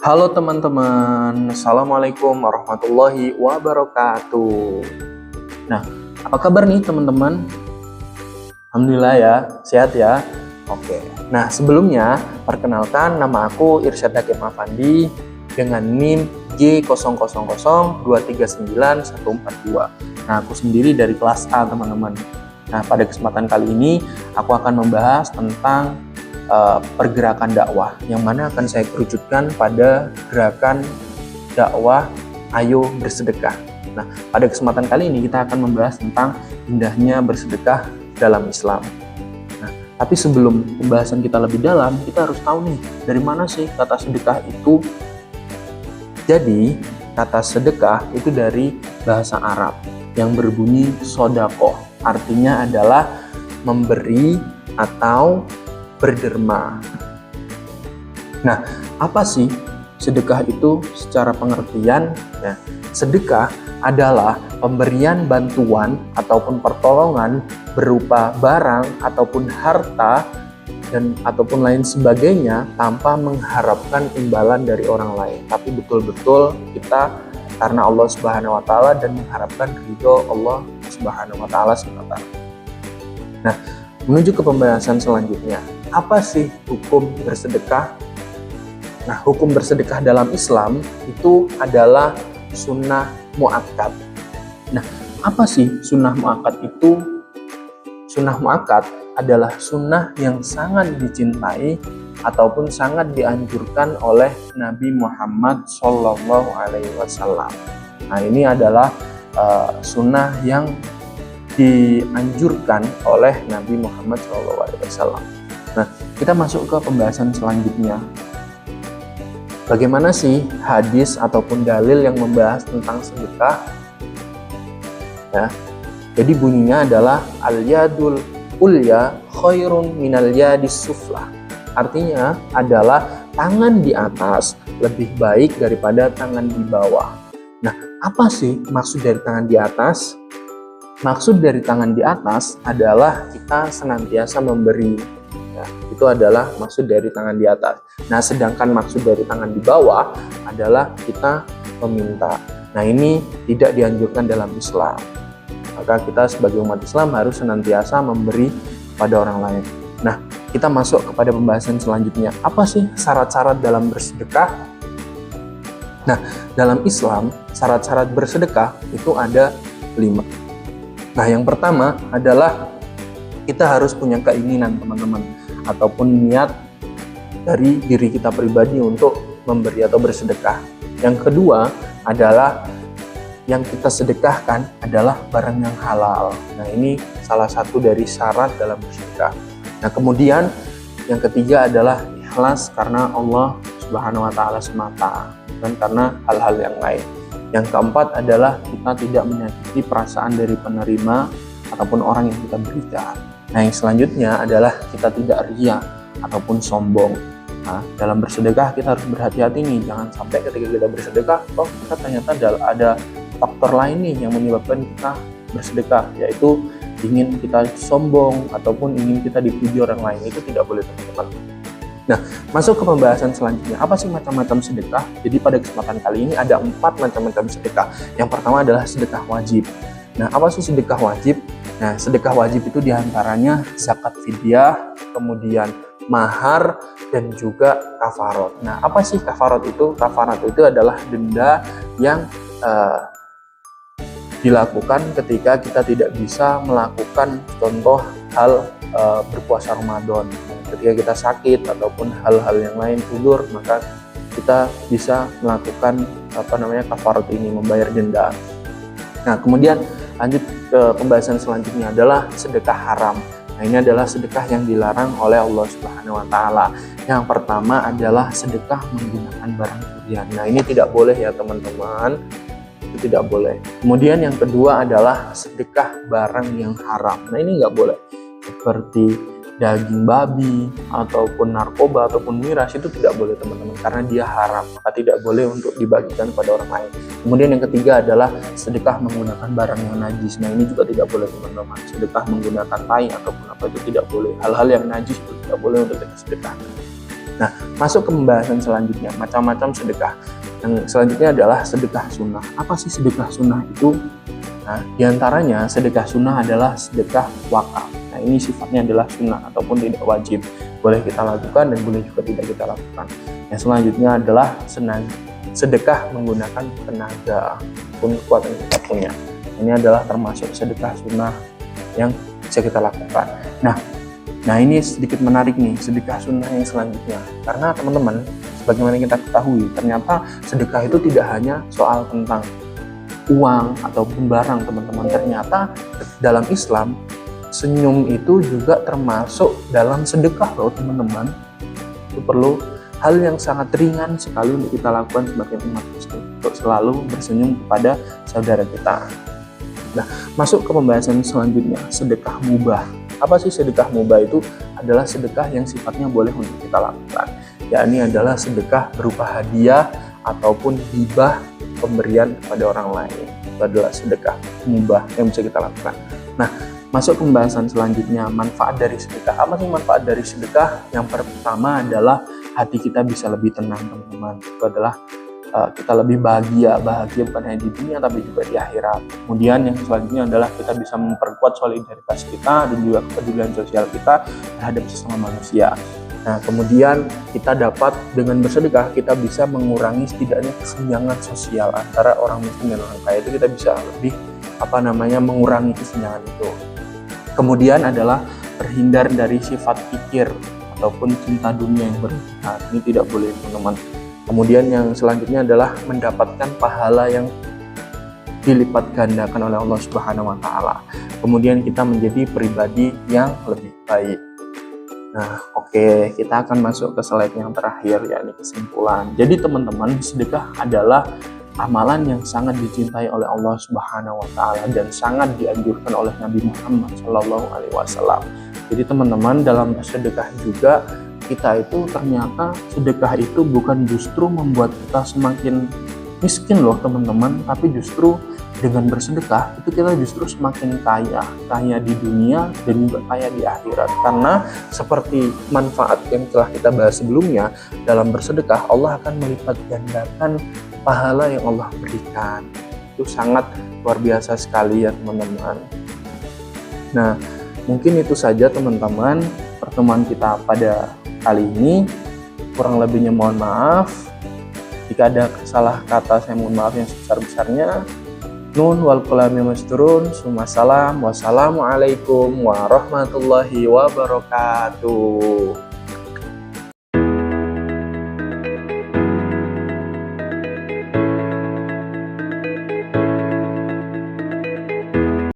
Halo teman-teman, Assalamualaikum warahmatullahi wabarakatuh. Nah, apa kabar nih teman-teman? Alhamdulillah ya, sehat ya. Oke, nah sebelumnya perkenalkan nama aku Irsyad Hakim Afandi dengan NIM J0002394142. Nah, aku sendiri dari kelas A teman-teman. Nah, pada kesempatan kali ini aku akan membahas tentang pergerakan dakwah yang mana akan saya kerucutkan pada gerakan dakwah Ayo Bersedekah. Nah, pada kesempatan kali ini kita akan membahas tentang indahnya bersedekah dalam Islam. Nah, tapi sebelum pembahasan kita lebih dalam, kita harus tahu nih dari mana sih kata sedekah itu. Jadi, kata sedekah itu dari bahasa Arab yang berbunyi sodakoh. Artinya adalah memberi atau berderma. Nah, apa sih sedekah itu secara pengertian? Ya, sedekah adalah pemberian bantuan ataupun pertolongan berupa barang ataupun harta dan ataupun lain sebagainya tanpa mengharapkan imbalan dari orang lain, tapi betul-betul kita karena Allah Subhanahu wa taala dan mengharapkan ridho Allah Subhanahu wa taala semata. Nah, menuju ke pembahasan selanjutnya. Apa sih hukum bersedekah? Nah, hukum bersedekah dalam Islam itu adalah sunnah muakkad. Nah, apa sih sunnah muakkad itu? Sunnah muakkad adalah sunnah yang sangat dicintai ataupun sangat dianjurkan oleh Nabi Muhammad SAW. Nah, ini adalah sunnah yang dianjurkan oleh Nabi Muhammad SAW. Nah, kita masuk ke pembahasan selanjutnya. Bagaimana sih hadis ataupun dalil yang membahas tentang sedekah? Ya, jadi bunyinya adalah al-yadul ulya khairun minal yadis suflah. Artinya adalah tangan di atas lebih baik daripada tangan di bawah. Nah, apa sih maksud dari tangan di atas? Maksud dari tangan di atas adalah kita senantiasa memberi. Ya, itu adalah maksud dari tangan di atas. Nah, sedangkan maksud dari tangan di bawah adalah kita meminta. Nah, ini tidak dianjurkan dalam Islam. Maka kita sebagai umat Islam harus senantiasa memberi kepada orang lain. Nah, kita masuk kepada pembahasan selanjutnya. Apa sih syarat-syarat dalam bersedekah? Nah, dalam Islam, syarat-syarat bersedekah itu ada 5. Nah, yang pertama adalah kita harus punya keinginan teman-teman ataupun niat dari diri kita pribadi untuk memberi atau bersedekah. Yang kedua adalah yang kita sedekahkan adalah barang yang halal. Nah, ini salah satu dari syarat dalam bersedekah. Nah, kemudian yang ketiga adalah ikhlas karena Allah Subhanahu wa taala semata, bukan karena hal-hal yang lain. Yang keempat adalah kita tidak menyakiti perasaan dari penerima ataupun orang yang kita berikan. Nah, yang selanjutnya adalah kita tidak riya ataupun sombong. Nah, dalam bersedekah kita harus berhati-hati nih, jangan sampai ketika kita bersedekah, kita ternyata ada faktor lain nih yang menyebabkan kita bersedekah, yaitu ingin kita sombong ataupun ingin kita dipuji orang lain. Itu tidak boleh teman-teman. Nah, masuk ke pembahasan selanjutnya. Apa sih macam-macam sedekah? Jadi pada kesempatan kali ini ada 4 macam-macam sedekah. Yang pertama adalah sedekah wajib. Nah, apa sih sedekah wajib? Nah, sedekah wajib itu diantaranya zakat fidyah, kemudian mahar, dan juga kafarot. Nah, apa sih kafarot itu? Kafarot itu adalah denda yang dilakukan ketika kita tidak bisa melakukan contoh hal berpuasa Ramadan. Ketika kita sakit ataupun hal-hal yang lain uzur, maka kita bisa melakukan kafarot ini, membayar denda. Nah, kemudian lanjut ke pembahasan selanjutnya adalah sedekah haram. Nah, ini adalah sedekah yang dilarang oleh Allah Subhanahu wa taala. Yang pertama adalah sedekah menggunakan barang curian. Nah, ini tidak boleh ya teman-teman. Itu tidak boleh. Kemudian yang kedua adalah sedekah barang yang haram. Nah, ini nggak boleh. Seperti daging babi ataupun narkoba ataupun miras, itu tidak boleh teman-teman, karena dia haram, maka tidak boleh untuk dibagikan kepada orang lain. Kemudian yang ketiga adalah sedekah menggunakan barang yang najis. Nah, ini juga tidak boleh teman-teman. Sedekah menggunakan tai ataupun apa itu tidak boleh. Hal-hal yang najis itu tidak boleh untuk kita sedekahkan. Nah, masuk ke pembahasan selanjutnya, macam-macam sedekah. Yang selanjutnya adalah sedekah sunnah. Apa sih sedekah sunnah itu? Nah, diantaranya sedekah sunnah adalah sedekah wakaf. Nah, ini sifatnya adalah sunnah ataupun tidak wajib. Boleh kita lakukan dan boleh juga tidak kita lakukan. Yang selanjutnya adalah sedekah menggunakan tenaga pun kekuatan kita punya. Ini adalah termasuk sedekah sunnah yang bisa kita lakukan. Nah ini sedikit menarik nih, sedekah sunnah yang selanjutnya. Karena teman-teman, sebagaimana kita ketahui, ternyata sedekah itu tidak hanya soal tentang uang ataupun barang, teman-teman. Ternyata dalam Islam, senyum itu juga termasuk dalam sedekah loh, teman-teman. Itu perlu hal yang sangat ringan sekali untuk kita lakukan sebagai umat Muslim, untuk selalu bersenyum kepada saudara kita. Nah, masuk ke pembahasan selanjutnya, sedekah mubah. Apa sih sedekah mubah itu? Adalah sedekah yang sifatnya boleh untuk kita lakukan. Yakni adalah sedekah berupa hadiah ataupun hibah pemberian kepada orang lain. Itu adalah sedekah mubah yang bisa kita lakukan. Nah, masuk pembahasan selanjutnya, manfaat dari sedekah. Apa sih manfaat dari sedekah? Yang pertama adalah hati kita bisa lebih tenang, teman-teman. Itu adalah kita lebih bahagia bukan hanya di dunia tapi juga di akhirat. Kemudian yang selanjutnya adalah kita bisa memperkuat solidaritas kita dan juga kepedulian sosial kita terhadap sesama manusia. Nah, kemudian kita dapat dengan bersedekah kita bisa mengurangi setidaknya kesenjangan sosial antara orang miskin dan orang kaya. Itu kita bisa lebih mengurangi kesenjangan itu. Kemudian adalah terhindar dari sifat pikir ataupun cinta dunia yang berlebihan. Ini tidak boleh, teman-teman. Kemudian yang selanjutnya adalah mendapatkan pahala yang dilipat gandakan oleh Allah Subhanahu wa taala. Kemudian kita menjadi pribadi yang lebih baik. Nah, oke, kita akan masuk ke slide yang terakhir, yakni kesimpulan. Jadi teman-teman, sedekah adalah amalan yang sangat dicintai oleh Allah Subhanahu wa taala dan sangat dianjurkan oleh Nabi Muhammad SAW. Jadi teman-teman, dalam bersedekah juga kita itu ternyata sedekah itu bukan justru membuat kita semakin miskin loh, teman-teman, tapi justru dengan bersedekah itu kita justru semakin kaya di dunia dan juga kaya di akhirat. Karena seperti manfaat yang telah kita bahas sebelumnya, dalam bersedekah Allah akan melipat gandakan pahala yang Allah berikan. Itu sangat luar biasa sekali ya, teman-teman. Nah, mungkin itu saja teman-teman pertemuan kita pada kali ini. Kurang lebihnya mohon maaf. Jika ada salah kata saya mohon maaf yang sebesar-besarnya. Nun wal qalami masturun. Wassalamualaikum warahmatullahi wabarakatuh.